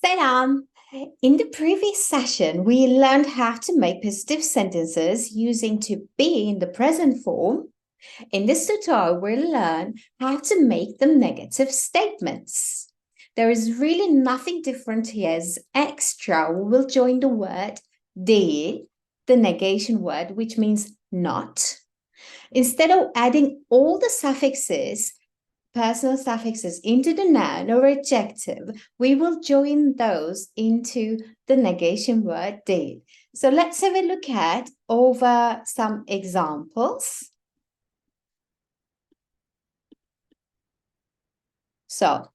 Selam. In the previous session, we learned how to make positive sentences using to be in the present form. In this tutorial, we'll learn how to make them negative statements. There is really nothing different here as extra. We will join the word değil, the negation word, which means not. Instead of adding all the suffixes, personal suffixes into the noun or adjective, we will join those into the negation word değil. So let's have a look at over some examples. So,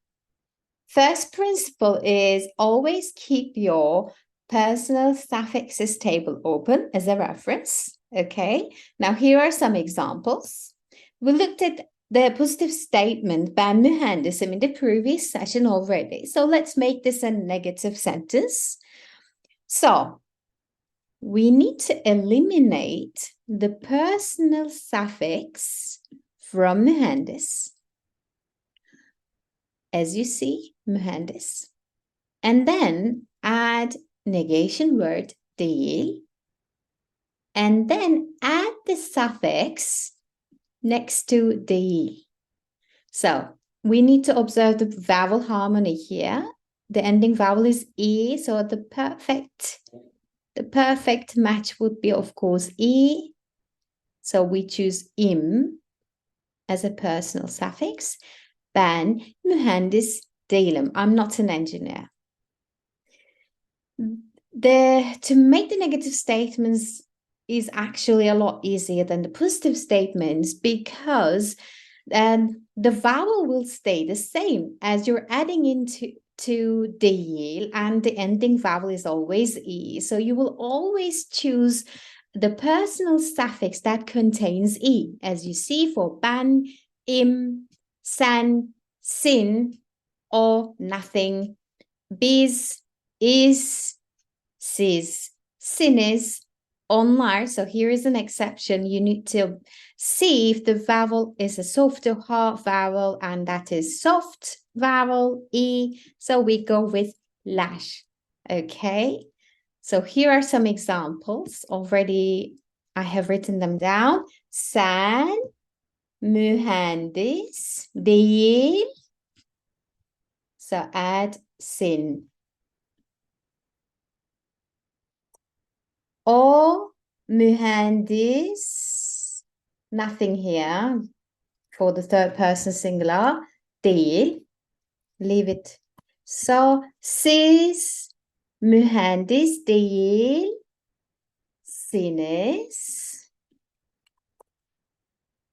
first principle is always keep your personal suffixes table open as a reference. Okay, now here are some examples. We looked at the positive statement ben mühendisim in the previous session already. So let's make this a negative sentence. So we need to eliminate the personal suffix from mühendis. As you see, mühendis. And then add negation word değil. And then add the suffix next to değil. So we need to observe the vowel harmony here. The ending vowel is E, so the perfect match would be, of course, E. So we choose im as a personal suffix. Ben mühendis değilim. I'm not an engineer. To make the negative statements is actually a lot easier than the positive statements because the vowel will stay the same as you're adding into değil, and the ending vowel is always E. So you will always choose the personal suffix that contains E, as you see for ben, im, sen, sin, or nothing, biz, is, siz, siniz, onlar. So here is an exception. You need to see if the vowel is a soft or hard vowel, and that is soft vowel E. So we go with lash. Okay. So here are some examples. Already I have written them down. Sen mühendis değil. So add sin. O mühendis, nothing here for the third person singular, değil, leave it. So siz mühendis değilsiniz.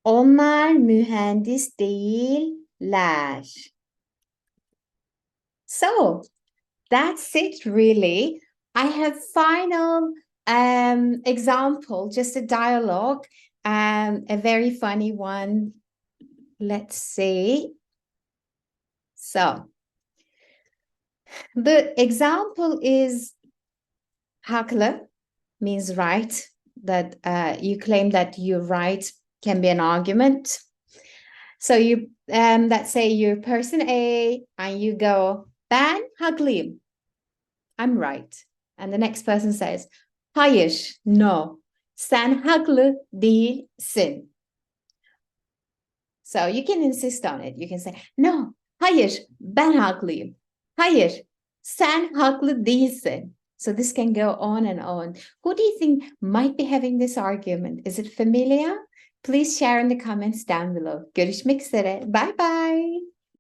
Onlar mühendis değiller. So that's it really. I have final example, just a dialogue, a very funny one. Let's see. So the example is haklı, means right, that you claim that you're right can be an argument. So you let's say you're person A and you go ben haklıyım, I'm right, and the next person says hayır, no, sen haklı değilsin. So you can insist on it. You can say, no, hayır, ben haklıyım. Hayır, sen haklı değilsin. So this can go on and on. Who do you think might be having this argument? Is it familiar? Please share in the comments down below. Görüşmek üzere. Bye bye.